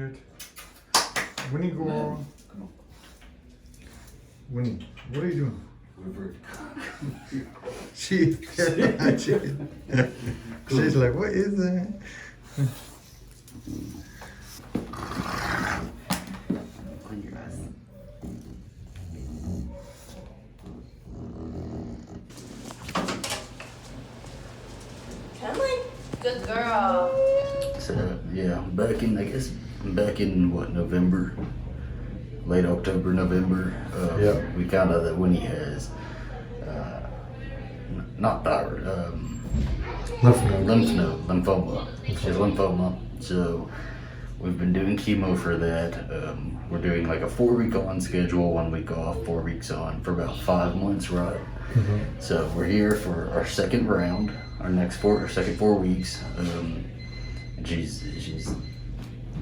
it. Winnie, go on. Winnie, what are you doing? She's like, what is that? Good girl. So yeah, back in what, November, late October, November. We found out that Winnie has not thyroid, lymphoma. She has lymphoma. So we've been doing chemo for that. We're doing like a 4-week on schedule, 1 week off, 4 weeks on for about 5 months, right? Mm-hmm. So we're here for our second round, our second 4 weeks, and she's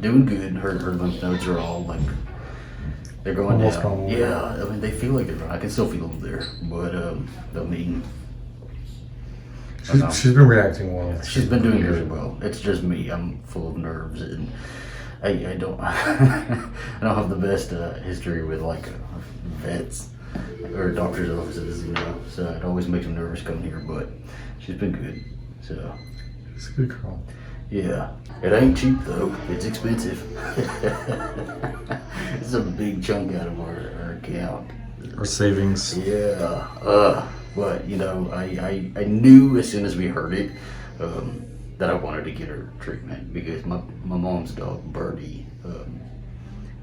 doing good. Her lymph nodes are all like, they're going almost down. gone. Yeah, I mean they feel like they're gone. I can still feel them there, but I mean, She's been reacting well. she's been doing really well. It's just me. I'm full of nerves, and I don't I don't have the best history with like vets or doctor's offices, you know. So it always makes me nervous coming here, but she's been good. So It's a good girl. yeah, it ain't cheap though. It's expensive. It's a big chunk out of our account. Our savings. Yeah. But you know, I knew as soon as we heard it that I wanted to get her treatment because my mom's dog Birdie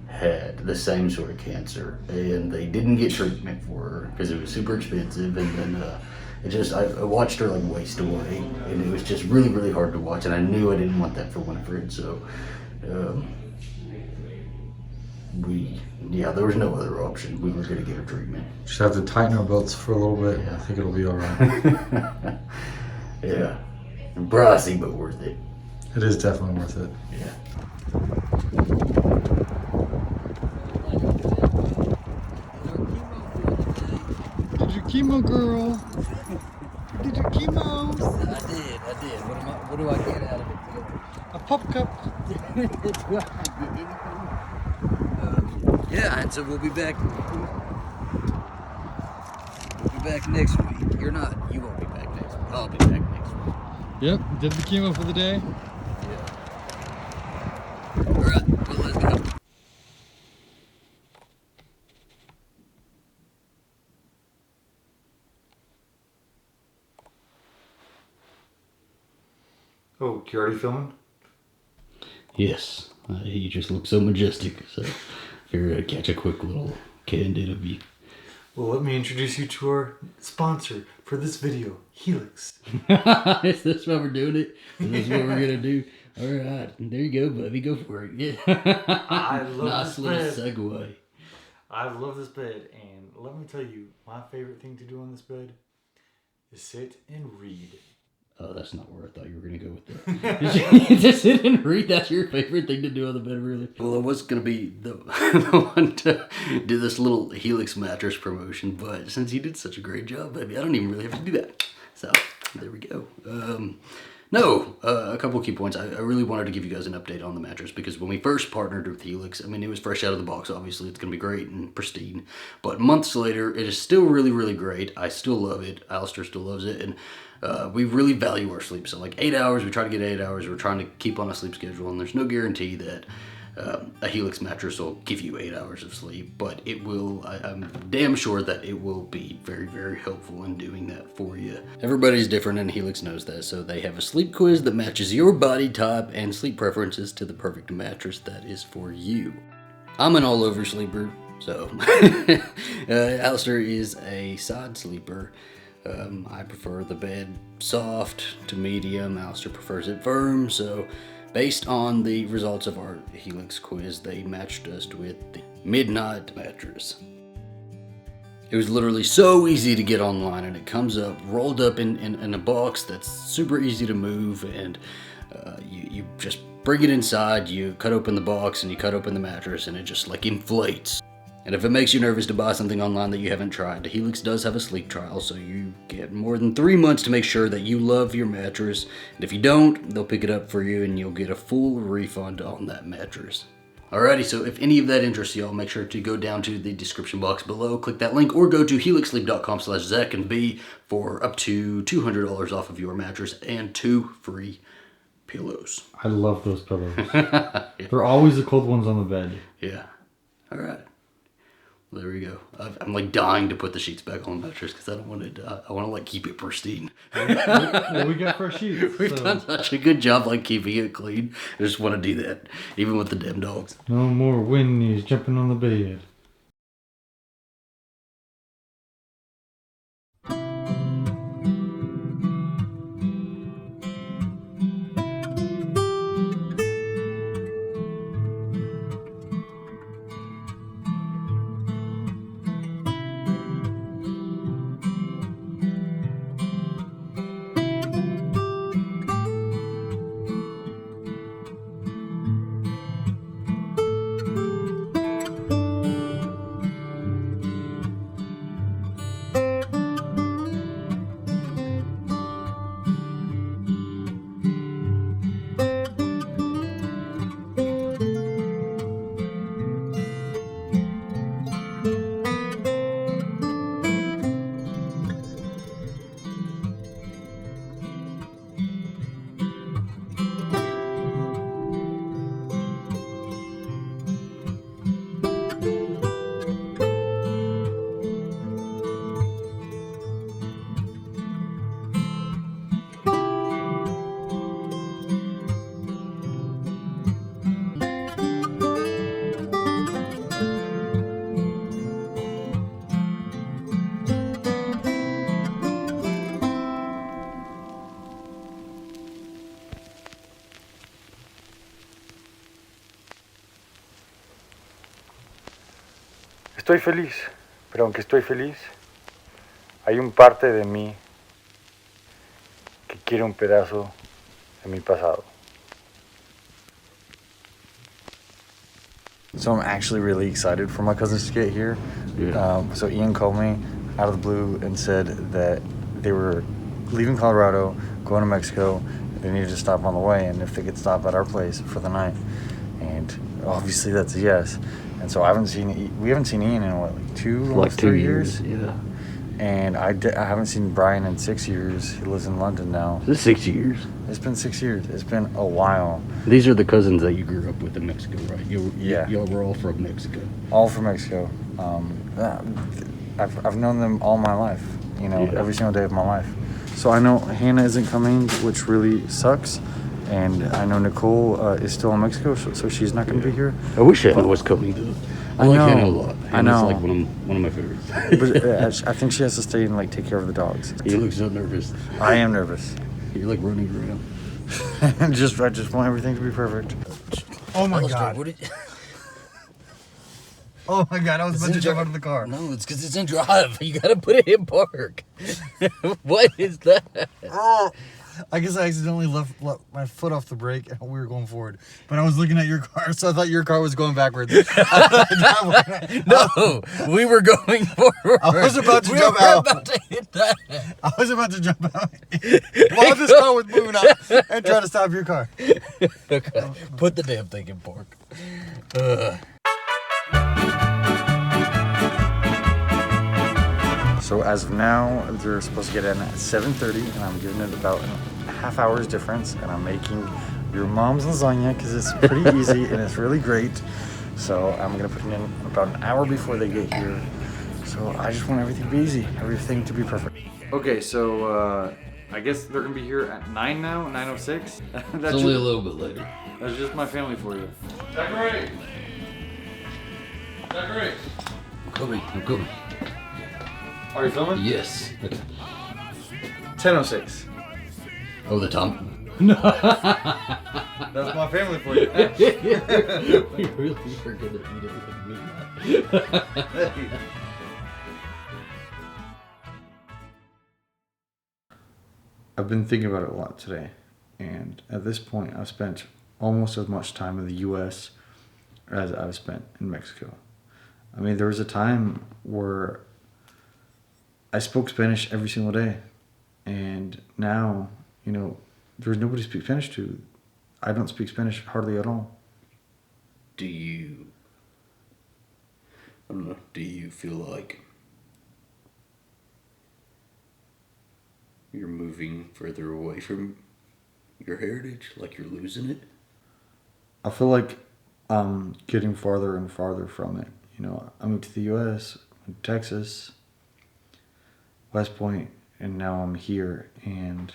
had the same sort of cancer, and they didn't get treatment for her because it was super expensive, and then I watched her like waste away, and it was just really, really hard to watch, and I knew I didn't want that for Winifred, so there was no other option. We were going to get her treatment. Just have to tighten our belts for a little bit. Yeah. I think it'll be all right. Yeah, pricey but worth it. It is definitely worth it. Yeah. Did your chemo, girl? Did your chemo? I did. What do I get out of it? A pop cup. Yeah, and so we'll be back. We'll be back next week. You're not. You won't be back next week. I'll be back next week. Yep, did the chemo for the day. Yeah. All right. Well, let's go. Oh, you already filming? Yes. He just looks so majestic. So figured I'd catch a quick little candid of you. Well, let me introduce you to our sponsor for this video, Helix. Is this why we're doing it? Is this what we're gonna do? All right, there you go, Bubby. Go for it. Yeah. I love nice this little bed. segue. I love this bed, and let me tell you, my favorite thing to do on this bed is sit and read. Oh, that's not where I thought you were gonna go with that. Just sit and read. That's your favorite thing to do on the bed, really? Well, I was gonna be the one to do this little Helix mattress promotion, but since you did such a great job, baby, I don't even really have to do that. So there we go. A couple of key points. I really wanted to give you guys an update on the mattress because when we first partnered with Helix, I mean, it was fresh out of the box. Obviously, it's going to be great and pristine. But months later, it is still really, really great. I still love it. Alistair still loves it. And we really value our sleep. So like 8 hours, we try to get 8 hours. We're trying to keep on a sleep schedule. And there's no guarantee that a Helix mattress will give you 8 hours of sleep, but it will. I'm damn sure that it will be very, very helpful in doing that for you. Everybody's different and Helix knows that, so they have a sleep quiz that matches your body type and sleep preferences to the perfect mattress that is for you. I'm an all-over sleeper, so Alistair is a side sleeper. I prefer the bed soft to medium. Alistair prefers it firm, so based on the results of our Helix quiz, they matched us with the Midnight mattress. It was literally so easy to get online, and it comes up rolled up in a box that's super easy to move, and you just bring it inside, you cut open the box, and you cut open the mattress, and it just like inflates. And if it makes you nervous to buy something online that you haven't tried, Helix does have a sleep trial, so you get more than 3 months to make sure that you love your mattress. And if you don't, they'll pick it up for you and you'll get a full refund on that mattress. Alrighty, so if any of that interests y'all, make sure to go down to the description box below, click that link, or go to helixsleep.com/Zach and B for up to $200 off of your mattress and 2 free pillows. I love those pillows. They're always the cold ones on the bed. Yeah. Alright. Well, there we go. I'm like dying to put the sheets back on the mattress because I don't want it. I want to like keep it pristine. Well, we got fresh sheets. We've done such a good job like keeping it clean. I just want to do that, even with the damn dogs. No more Winnie's jumping on the bed. Estoy feliz, pero aunque estoy feliz, hay un parte de mí que quiere un pedazo de mi pasado. So I'm actually really excited for my cousins to get here. Yeah. So Ian called me out of the blue and said that they were leaving Colorado, going to Mexico. They needed to stop on the way, and if they could stop at our place for the night. And obviously that's a yes. And so we haven't seen Ian in what, like 2 years? Yeah. And I haven't seen Brian in 6 years. He lives in London now. This is 6 years. It's been 6 years. It's been a while. These are the cousins that you grew up with in Mexico, right? Yeah. Y'all were all from Mexico. All from Mexico. I've known them all my life, every single day of my life. So I know Hannah isn't coming, which really sucks. And I know Nicole is still in Mexico, so she's not going to be here. I wish Hannah was coming, though. I like know. Hannah a lot. I know. Hannah's like one of my favorites. But I think she has to stay and take care of the dogs. You look so nervous. I am nervous. You're like running around. I just want everything to be perfect. Oh my God. Oh my God, I was about to jump out of the car. No, it's because it's in drive. You gotta put it in park. What is that? I guess I accidentally left my foot off the brake and we were going forward. But I was looking at your car, so I thought your car was going backwards. No, we were going forward. I was about to jump out. out. About to hit that. I was about to jump out while this car was moving up and try to stop your car. Okay, put the damn thing in park. So as of now, they're supposed to get in at 7:30, and I'm giving it about a half hour's difference, and I'm making your mom's lasagna because it's pretty easy and it's really great. So I'm gonna put it in about an hour before they get here. So I just want everything to be easy, everything to be perfect. Okay, so I guess they're gonna be here at 9 now, 9:06. It's only a little bit later. That's just my family for you. Zachary! Zachary! I'm coming. Are you filming? Yes. Okay. 10:06. Oh, the time. That's my family for you. We really are gonna eat it with me. I've been thinking about it a lot today, and at this point, I've spent almost as much time in the U.S. as I've spent in Mexico. I mean, there was a time where I spoke Spanish every single day, and now, there's nobody to speak Spanish to. I don't speak Spanish hardly at all. Do you I don't know. Do you feel like you're moving further away from your heritage? Like you're losing it? I feel like I'm getting farther and farther from it. You know, I moved to the U.S., went to Texas, West Point, and now I'm here. And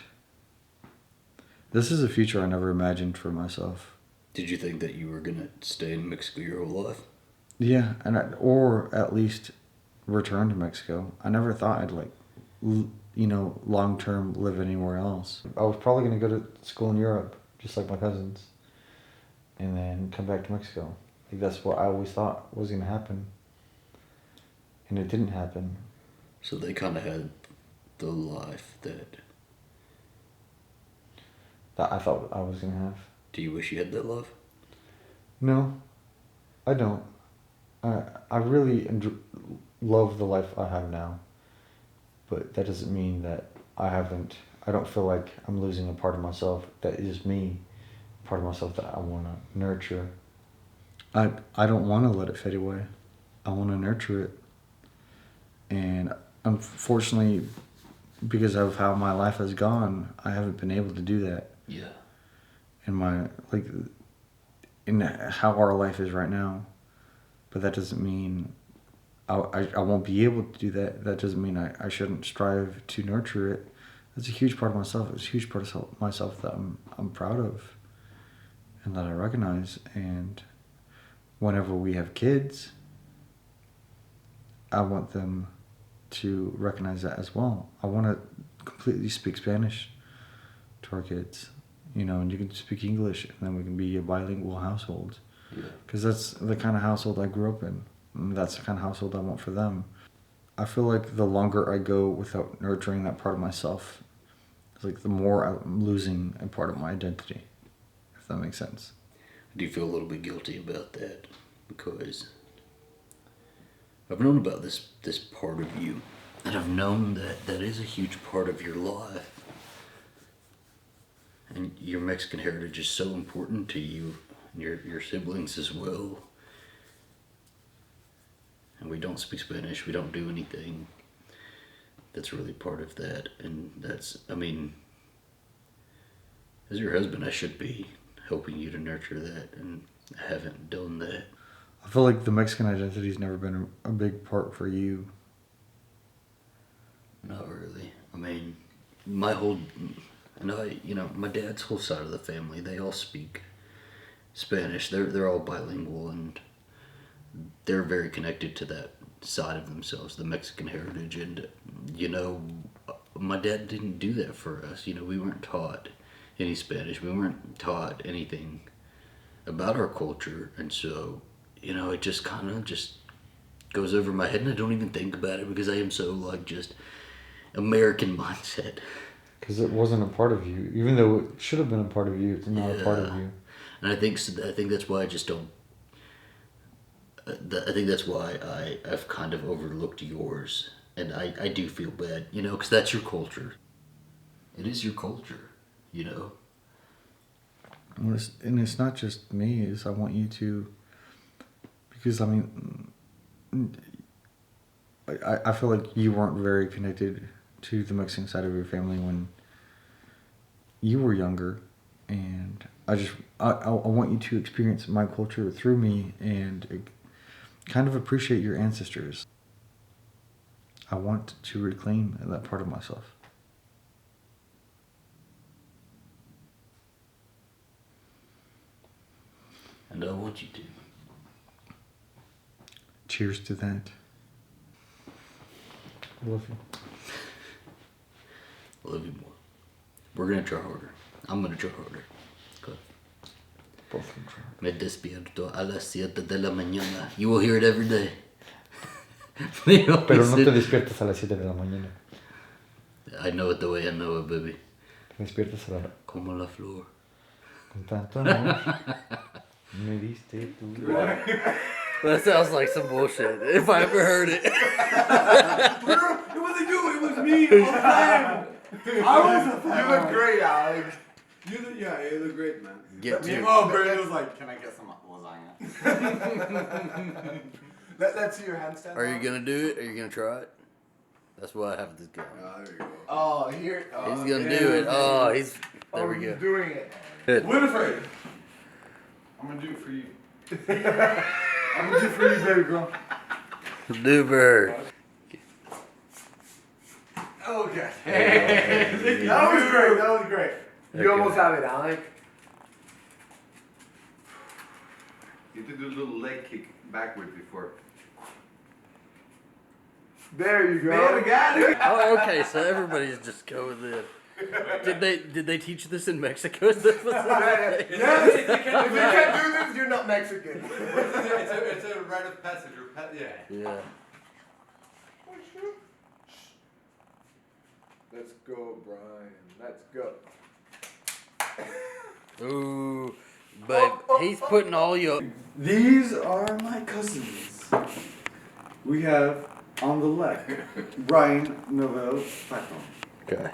this is a future I never imagined for myself. Did you think that you were going to stay in Mexico your whole life? Yeah, or at least return to Mexico. I never thought I'd long term live anywhere else. I was probably going to go to school in Europe, just like my cousins, and then come back to Mexico. Like that's what I always thought was going to happen, and it didn't happen. So they kind of had the life that I thought I was going to have. Do you wish you had that life? No, I don't. I really love the life I have now, but that doesn't mean that I don't feel like I'm losing a part of myself that is me, part of myself that I want to nurture. I don't want to let it fade away. I want to nurture it. And unfortunately, because of how my life has gone, I haven't been able to do that. Yeah. In how our life is right now. But that doesn't mean I won't be able to do that. That doesn't mean I shouldn't strive to nurture it. That's a huge part of myself. It's a huge part of myself that I'm proud of and that I recognize. And whenever we have kids, I want them to recognize that as well. I want to completely speak Spanish to our kids, and you can speak English, and then we can be a bilingual household. Because that's the kind of household I grew up in. And that's the kind of household I want for them. I feel like the longer I go without nurturing that part of myself, it's like the more I'm losing a part of my identity, if that makes sense. Do you feel a little bit guilty about that? Because I've known about this part of you, and I've known that is a huge part of your life. And your Mexican heritage is so important to you. Your siblings as well. And we don't speak Spanish, we don't do anything that's really part of that. And as your husband, I should be helping you to nurture that, and I haven't done that. I feel like the Mexican identity's never been a big part for you. Not really. My dad's whole side of the family, they all speak Spanish. They're all bilingual, and they're very connected to that side of themselves, the Mexican heritage. And my dad didn't do that for us. We weren't taught any Spanish. We weren't taught anything about our culture, and so it just kind of just goes over my head, and I don't even think about it because I am so just American mindset. Because it wasn't a part of you, even though it should have been a part of you. It's not a part of you. And I think that's why I just don't. I think that's why I've kind of overlooked yours, and I do feel bad, because that's your culture. It is your culture, And it's not just me. I want you to, because I feel like you weren't very connected to the Mexican side of your family when you were younger, and I want you to experience my culture through me and kind of appreciate your ancestors. I want to reclaim that part of myself. And I want you to. Cheers to that. I love you. I love you more. We're gonna try harder. I'm gonna try harder. Good. Both of them try. Me despierto a las 7 de la mañana. You will hear it every day. Pero no te despiertas a las 7 de la mañana. I know it the way I know it, baby. Te despiertas a la... Como la flor. Con tanto amor. Me diste tu... That sounds like some bullshit. If I ever heard it. It wasn't you, it was me all the time. I was a fan. You look great, Alex. You look great, man. Get to Oh, Brandon was like, Can I get some lasagna? Let's see your handstand. Are you gonna do it? Are you gonna try it? That's why I have this guy. Oh, there you go. Oh, here. Oh, He's gonna do it. Oh, he's. There we he's go. doing it. Good. Winifred. I'm gonna do it for you. I'm gonna do it for you, baby girl. Duper. Okay. That was great. That was great. You Okay. almost have it, Alec. You have to do a little leg kick backwards before. There you go. Man, we got it. Oh, okay. So everybody's just going in. Did they teach this in Mexico? This was Yes. If you can't do this, you're not Mexican. It's a rite of passage. Yeah. Yeah. Let's go, Brian. Let's go. Ooh, but he's putting all your. These are my cousins. We have on the left Brian Novel Paton. Okay.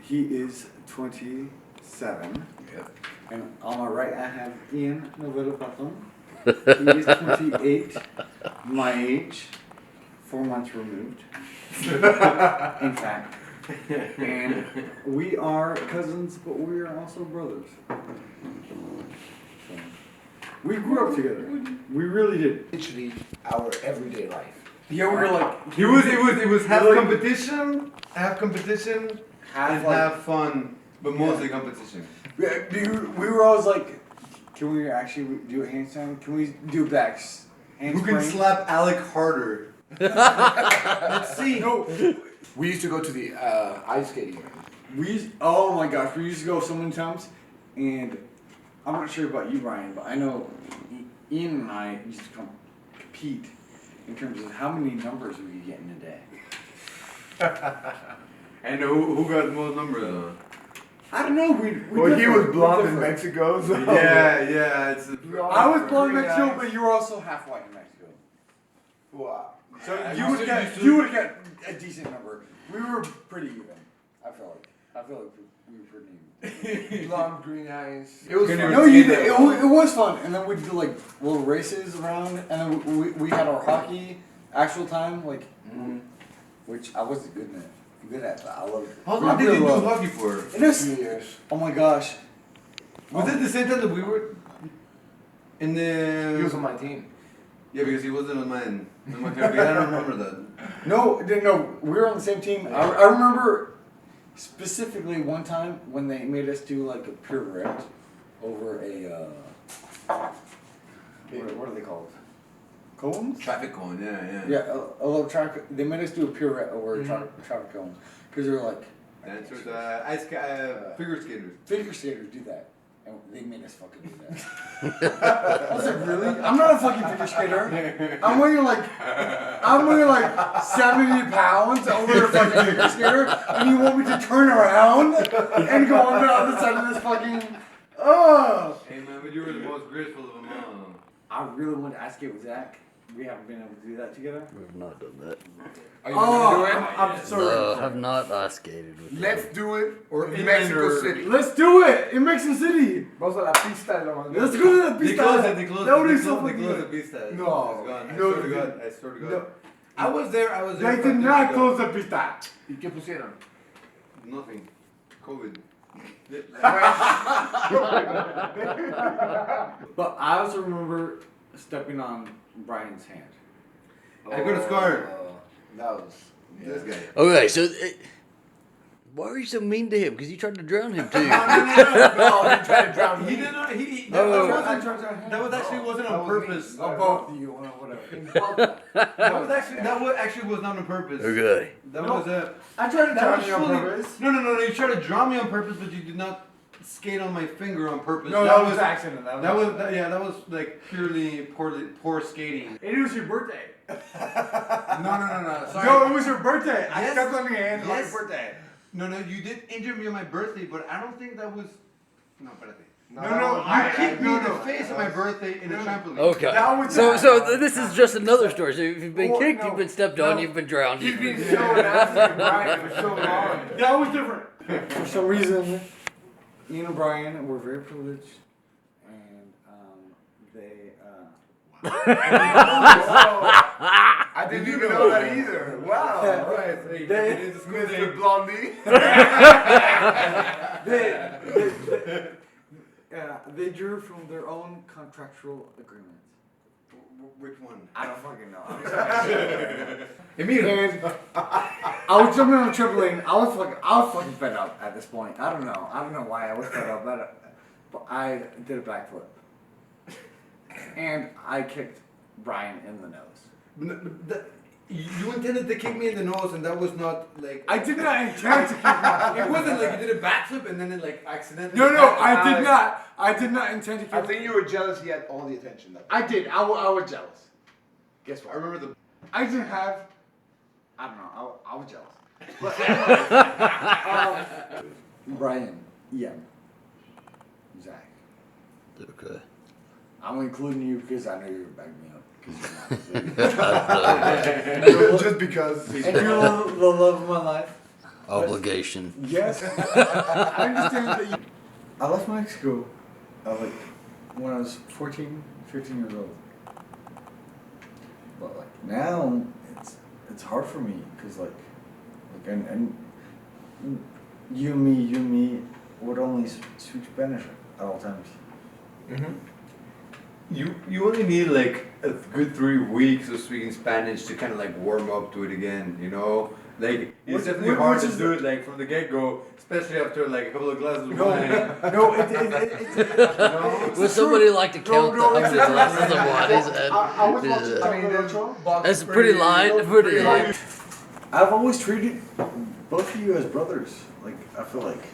He is 27. Yep. And on my right I have Ian Novel Paton. He is 28, my age, 4 months removed. In fact. And we are cousins, but we are also brothers. So, we grew up together. We really did. Literally our everyday life. Yeah, we were like It was half Like- competition, half and like, half fun, but mostly competition. we were always like, can we actually do a handstand? Can we do backs? Who can slap Alec harder? Let's see. No, We used to go to the ice skating. oh my gosh, we used to go so many times, and I'm not sure about you, Brian, but I know Ian and I used to compete in terms of how many numbers we could get in a day. And who got the most number though? I don't know. Well, he was blonde in different. Mexico, so. Yeah, it's. I was blonde in Mexico, but you were also half white in Mexico. Wow. So I you used would to- get used to- you would get a decent number. We were pretty even. I feel like we were pretty even. Blonde, green eyes. It was fun. No, you did. It was fun, and then we'd do like little races around, and then we had our hockey actual time, like, which I wasn't good at, but I loved it. How I long did really you do loved it. hockey for? It is. 2 years. Oh my gosh. Was it the same time that we were in He was the? on my team. Yeah, because he wasn't on mine. On my team. I don't remember that. No, we were on the same team. I remember specifically one time when they made us do like a pirouette over a what are they called? Cones? Traffic cone. Yeah. Yeah, a little traffic. They made us do a pirouette over a traffic cone because they were like Dancers, figure skaters. figure skaters do that, and they made us fucking do that. I was like, really? I'm not a fucking figure skater. I'm weighing like 70 pounds over a fucking figure skater, and you want me to turn around and go on the other side of this fucking. Oh! Hey man, but you were the most graceful of them all. I really want to ask it with Zach. We haven't been able to do that together. We've not done that. Are you gonna do it? I'm sorry. No, have not skated with Let's them. do it Or in Mexico or- City. Let's do it in Mexico City. Vamos a la pista de la manera. Let's go to the They pista. closed it. They closed That would it. be so They fucking closed good. the pista. No. It's gone. I No, swear to they God. I swear to God. No. I was there. I was there. They 5 did years not ago. close the pista. ¿Y qué pusieron? Nothing. COVID. But I also remember stepping on Brian's hand. I got a scar. That was. This guy. Okay, so why are you so mean to him? Because you tried to drown him too. No, he tried to drown He me. did not. He. No, no, That was actually wasn't on purpose. Both of you, or whatever. That was actually was not on purpose. Okay. That No. was I tried to That drown was you on fully- purpose. No. You tried to draw me on purpose, but you did not skate on my finger on purpose. No, that was accident. That was like purely poor skating. It was your birthday. No. Sorry. No, it was your birthday. I Yes. stepped on your hand on Yes. your birthday. No, you did injure me on my birthday, but I don't think that was. No, espérate. No, You kicked me in the no. face on my birthday in a trampoline. Okay. That was So that. this is just another story. So if you've been Well, kicked, no, you've been stepped on, no. you've been drowned. He's You've been been... so nasty, Brian, for so long. That was different. For some reason, Ian and Brian were very privileged, and they I didn't even know that either. Wow. Right. Mr. Blondie. They drew from their own contractual agreements. Which one? I don't fucking know. Emil. And I was jumping on a trampoline. I was fucking fed up at this point. I don't know why I was fed up, but I did a backflip. And I kicked Brian in the nose. You intended to kick me in the nose, and that was not like. I did not intend to kick him. It wasn't like you did a backflip and then it like accidentally. No, I did not. I did not intend to kick I him. think you were jealous he had all the attention. I did. I was jealous. Guess I what? remember the. I didn't have. I don't know. I was jealous. But Brian, Ian, Zach. Okay. I'm including you because I know you're backing me up. Just because. And you're the love of my life. Obligation. Yes. I understand that you. I left Mexico when I was 14, 15 years old. But now it's hard for me because and you and me would only speak Spanish at all times. Mm-hmm. You only need like a good 3 weeks of speaking Spanish to kind of like warm up to it again, you know? Like it's definitely hard to do it like from the get go, especially after like a couple of glasses of wine. No, it's Would somebody like to count the hundred glasses of wine he's had? I was watching That's a pretty line. Pretty line. I've always treated both of you as brothers. I feel like,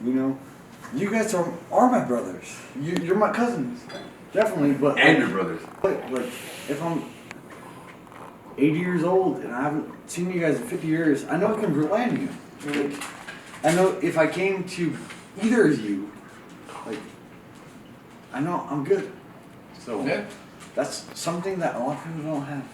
you guys are my brothers. You're my cousins, definitely. But And your brothers. If I'm 80 years old and I haven't seen you guys in 50 years, I know I can rely on you. I know if I came to either of you, I know I'm good. So Yeah. that's something that a lot of people don't have.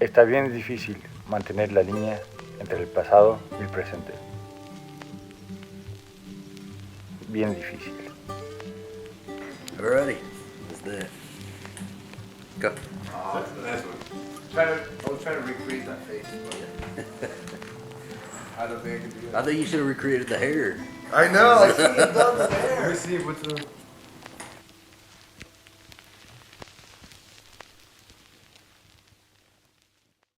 Está bien difícil mantener la línea entre el pasado y el presente. Bien difícil. Alrighty. What's that? Go. Oh, that's the next one. I was trying to recreate that face. But I don't think I can do I think you should have recreated the hair. I know. I should have done the hair. Let me see what's the.